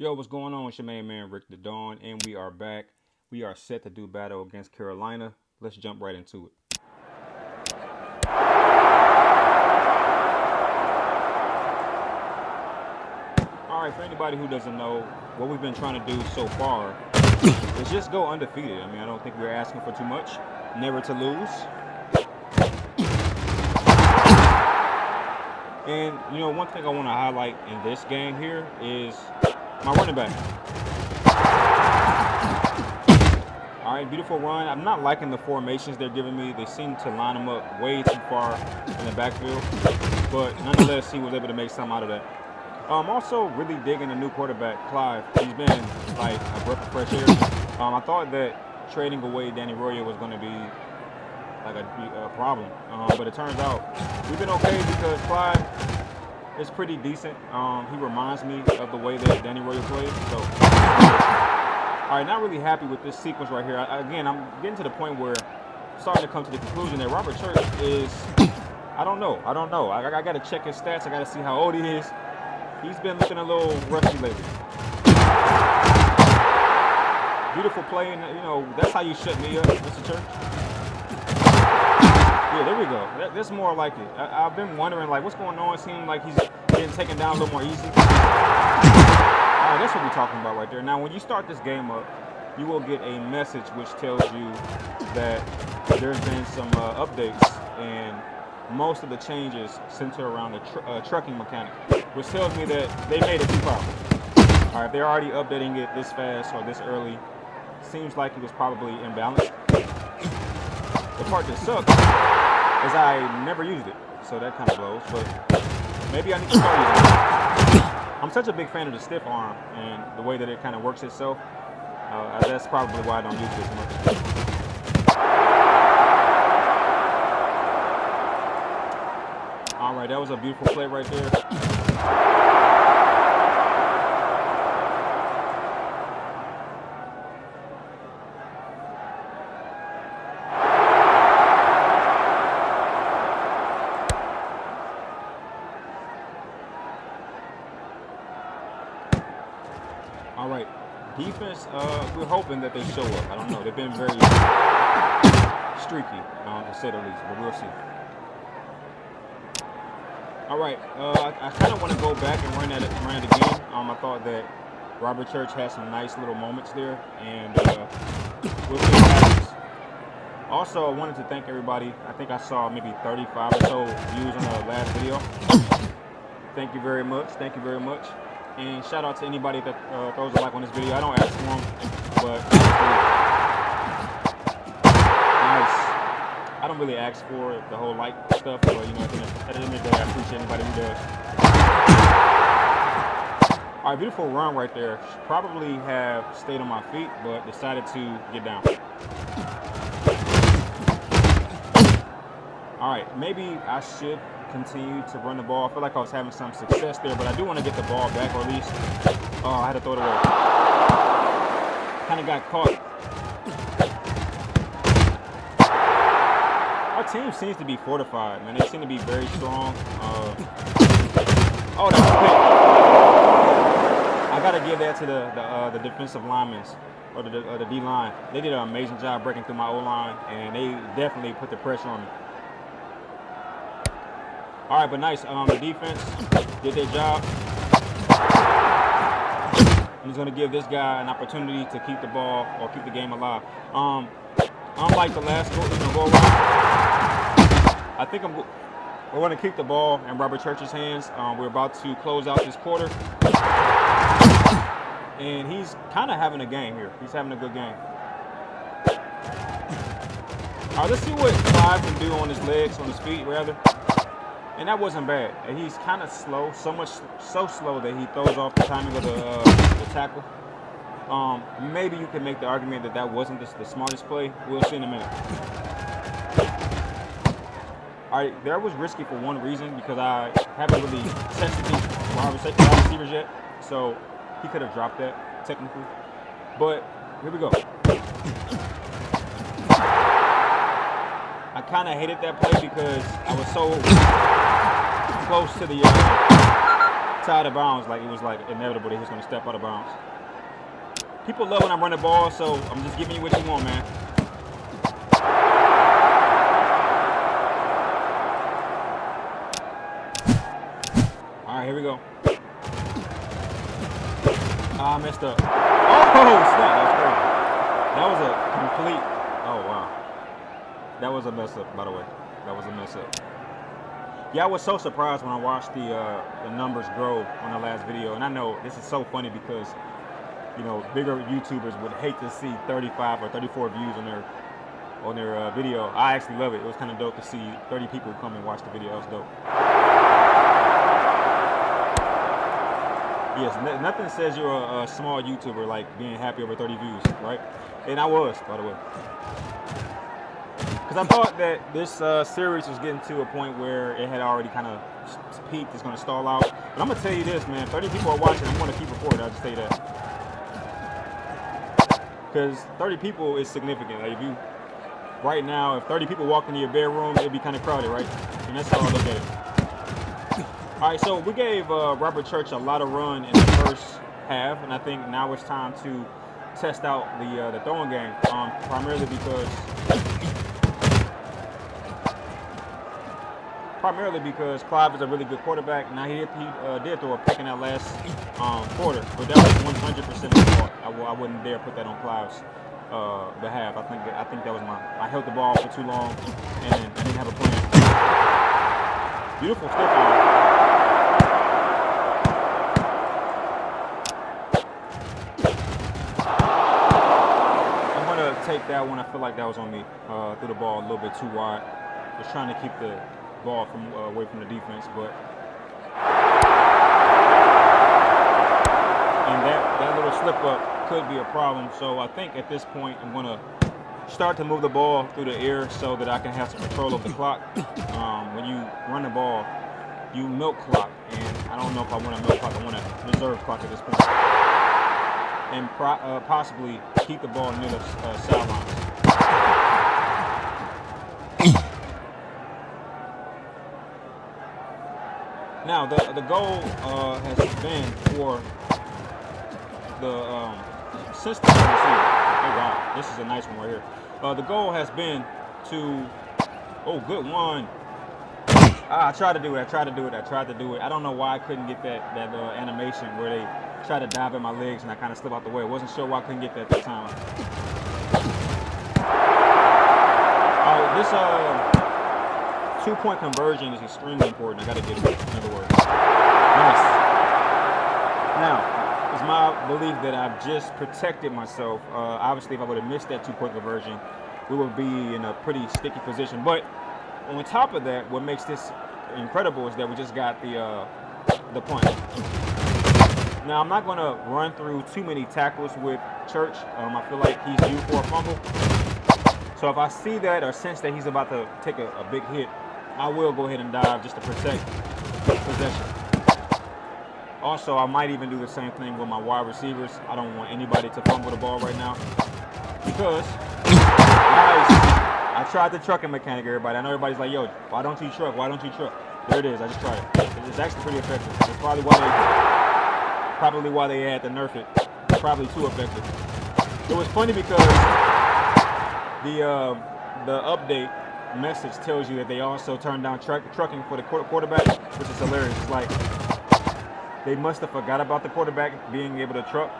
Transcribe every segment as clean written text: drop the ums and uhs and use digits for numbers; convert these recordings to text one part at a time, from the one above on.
Yo, what's going on? It's your main man, Rick the Dawn, and we are back. We are set to do battle against Carolina. Let's jump right into it. All right, for anybody who doesn't know, what we've been trying to do so far is just go undefeated. I don't think we're asking for too much. Never to lose. And, one thing I want to highlight in this game here is my running back. All right, beautiful run. I'm not liking the formations they're giving me. They seem to line them up way too far in the backfield. But nonetheless, he was able to make something out of that. I'm also really digging the new quarterback, Clive. He's been like a breath of fresh air. I thought that trading away Danny Royer was going to be like a problem. But it turns out we've been okay because Clive is pretty decent. He reminds me of the way that Danny Royer plays. So, all right, not really happy with this sequence right here. Again, I'm getting to the point where I'm starting to come to the conclusion that Robert Church is, I don't know. I got to check his stats. I got to see how old he is. He's been looking a little rusty lately. Beautiful play, and that's how you shut me up, Mr. Church. Yeah, there we go. That's more like it. I've been wondering, like, what's going on? It seems like he's getting taken down a little more easy. Oh, that's what we're talking about right there. Now, when you start this game up, you will get a message which tells you that there's been some updates, and most of the changes center around the trucking mechanic, which tells me that they made it too powerful. All right, if they're already updating it this fast or this early, seems like it was probably imbalanced. The part that sucks is I never used it, so that kind of blows, but maybe I need to start using it. I'm such a big fan of the stiff arm and the way that it kind of works itself. That's probably why I don't use it as much. All right, that was a beautiful play right there. All right, defense, we're hoping that they show up. I don't know. They've been very streaky, to say the least, but we'll see. All right, I kind of want to go back and run it again. I thought that Robert Church had some nice little moments there, and we'll see what happens. Also, I wanted to thank everybody. I think I saw maybe 35 or so views on the last video. Thank you very much. Thank you very much. And shout out to anybody that throws a like on this video. I don't ask for them, but nice. I don't really ask for the whole like stuff, but at the end of the day, I appreciate anybody who does. All right, beautiful run right there. Should probably have stayed on my feet, but decided to get down. All right, maybe I should continue to run the ball. I feel like I was having some success there, but I do want to get the ball back, or at least I had to throw it away. Kind of got caught. Our team seems to be fortified, man. They seem to be very strong. Oh, that's a pick. I got to give that to the defensive linemen, or the D-line. They did an amazing job breaking through my O-line, and they definitely put the pressure on me. All right, but nice. The defense did their job. I'm just going to give this guy an opportunity to keep the ball or keep the game alive. Unlike the last go around, I think we're going to keep the ball in Robert Church's hands. We're about to close out this quarter. And he's kind of having a game here. He's having a good game. All right, let's see what Clive can do on his legs, on his feet, rather. And that wasn't bad. And he's kind of slow, so slow that he throws off the timing of the tackle. Maybe you can make the argument that wasn't the smartest play. We'll see in a minute. All right, that was risky for one reason, because I haven't really tested these wide receivers yet. So he could have dropped that technically. But here we go. I kind of hated that play because I was so close to the to out of bounds, like it was like inevitable that he was going to step out of bounds. People love when I run the ball, so I'm just giving you what you want, man. All right, here we go. I messed up. Oh, snap. That was crazy. That was a complete. Oh, wow. That was a mess up, by the way. That was a mess up. Yeah, I was so surprised when I watched the numbers grow on the last video. And I know this is so funny because, you know, bigger YouTubers would hate to see 35 or 34 views on their video. I actually love it. It was kind of dope to see 30 people come and watch the video. That was dope. Yes, nothing says you're a small YouTuber like being happy over 30 views, right? And I was, by the way. Because I thought that this series was getting to a point where it had already kind of peaked. It's going to stall out. But I'm going to tell you this, man. 30 people are watching. I'm going to keep recording. I'll just tell you that. Because 30 people is significant. Like if you, right now, if 30 people walk into your bedroom, it'd be kind of crowded, right? And that's how I look at it. All right, so we gave Robert Church a lot of run in the first half, and I think now it's time to test out the throwing game, primarily because Clive is a really good quarterback. Now he did throw a pick in that last quarter, but that was 100% his fault. I wouldn't dare put that on Clive's behalf. I think that was mine. I held the ball for too long and I didn't have a plan. Beautiful stiff arm. Take that one. I feel like that was on me. Threw the ball a little bit too wide. Was trying to keep the ball from away from the defense, but and that little slip up could be a problem. So I think at this point I'm gonna start to move the ball through the air so that I can have some control of the clock. When you run the ball, you milk clock, and I don't know if I want to milk clock. I want to reserve clock at this point. And possibly keep the ball near the sidelines. Now, the goal has been for the system. Oh wow, this is a nice one right here. The goal has been to. Oh, good one. I tried to do it. I tried to do it. I don't know why I couldn't get that animation where they try to dive at my legs and I kind of slip out the way. I wasn't sure why I couldn't get that at the time. This 2-point conversion is extremely important. I got to get it, in other words. Nice. Now, it's my belief that I've just protected myself. Obviously, if I would have missed that 2-point conversion, we would be in a pretty sticky position. But on top of that, what makes this incredible is that we just got the punt. Now, I'm not going to run through too many tackles with Church. I feel like he's due for a fumble. So if I see that or sense that he's about to take a big hit, I will go ahead and dive just to protect possession. Also, I might even do the same thing with my wide receivers. I don't want anybody to fumble the ball right now because I tried the trucking mechanic, everybody. I know everybody's like, yo, why don't you truck? Why don't you truck? There it is. I just tried it. It's actually pretty effective. It's probably why they had to nerf it. Probably too effective. It was funny because the update message tells you that they also turned down trucking for the quarterback, which is hilarious. It's like they must have forgot about the quarterback being able to truck,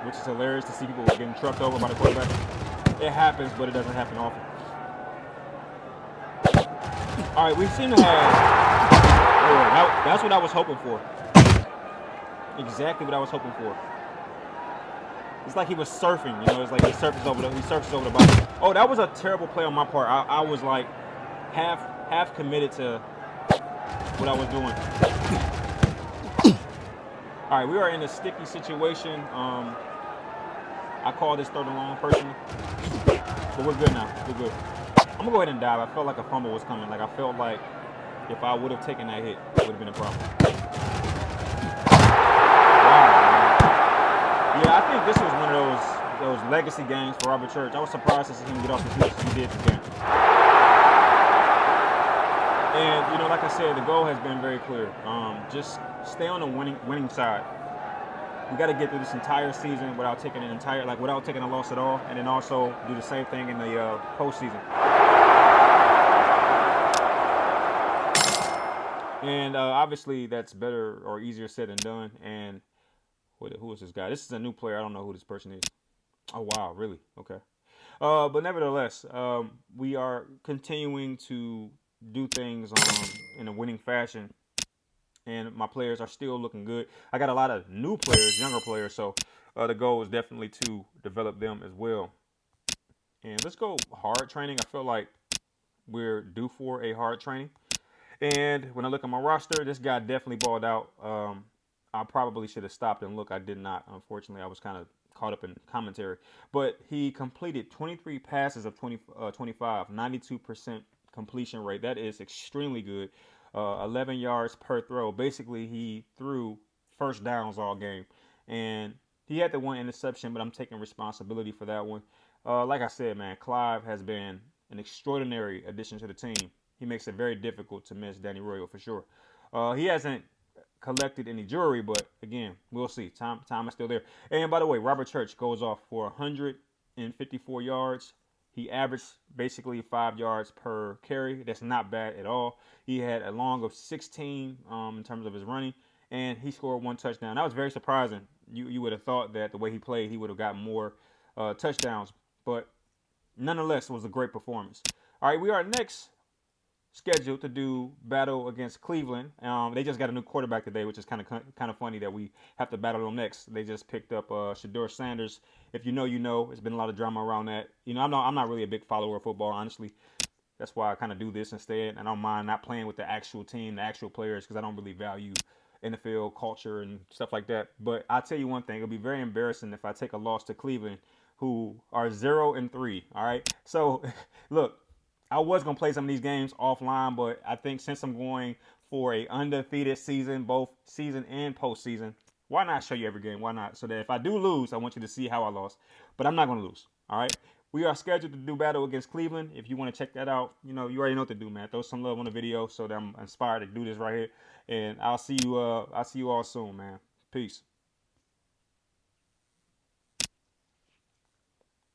which is hilarious to see people getting trucked over by the quarterback. It happens, but it doesn't happen often. All right, we seem to have. That's what I was hoping for. Exactly what I was hoping for. It's like he was surfing, you know. It's like he surfs over the body. Oh, that was a terrible play on my part. I was like half committed to what I was doing. All right, we are in a sticky situation. I call this third and long personally, but we're good now. We're good. I'm gonna go ahead and dive. I felt like a fumble was coming. Like I felt like if I would have taken that hit, it would have been a problem. Yeah, I think this was one of those legacy games for Robert Church. I was surprised to see him get off the field as he did this game. And, you know, like I said, the goal has been very clear. Just stay on the winning side. We got to get through this entire season without taking without taking a loss at all, and then also do the same thing in the postseason. And obviously, that's better or easier said than done. And who is this guy? This is a new player. I don't know who this person is. Oh wow, really? Okay. But nevertheless, we are continuing to do things in a winning fashion, and my players are still looking good. I got a lot of new players, younger players, so the goal is definitely to develop them as well. And let's go hard training. I feel like we're due for a hard training. And when I look at my roster, this guy definitely balled out. I probably should have stopped and looked. I did not. Unfortunately, I was kind of caught up in commentary. But he completed 23 passes of 25, 92% completion rate. That is extremely good. 11 yards per throw. Basically, he threw first downs all game. And he had the one interception, but I'm taking responsibility for that one. Like I said, man, Clive has been an extraordinary addition to the team. He makes it very difficult to miss Danny Royal for sure. He hasn't collected any jewelry, but again, we'll see. Time is still there. And by the way, Robert Church goes off for 154 yards. He averaged basically 5 yards per carry. That's not bad at all. He had a long of 16 in terms of his running, and he scored 1 touchdown. That was very surprising. You would have thought that the way he played, he would have gotten more touchdowns, but nonetheless, it was a great performance. All right, we are next scheduled to do battle against Cleveland. They just got a new quarterback today, which is kind of funny that we have to battle them next. They just picked up Shedeur Sanders. If you know, you know. There's been a lot of drama around that. You know, I'm not really a big follower of football, honestly. That's why I kind of do this instead. I don't mind not playing with the actual team, the actual players, because I don't really value NFL culture and stuff like that. But I'll tell you one thing: it'll be very embarrassing if I take a loss to Cleveland, who are 0-3. All right, so look. I was going to play some of these games offline, but I think since I'm going for a undefeated season, both season and postseason, why not show you every game? Why not? So that if I do lose, I want you to see how I lost. But I'm not going to lose. All right? We are scheduled to do battle against Cleveland. If you want to check that out, you know, you already know what to do, man. Throw some love on the video so that I'm inspired to do this right here. And I'll see you all soon, man. Peace.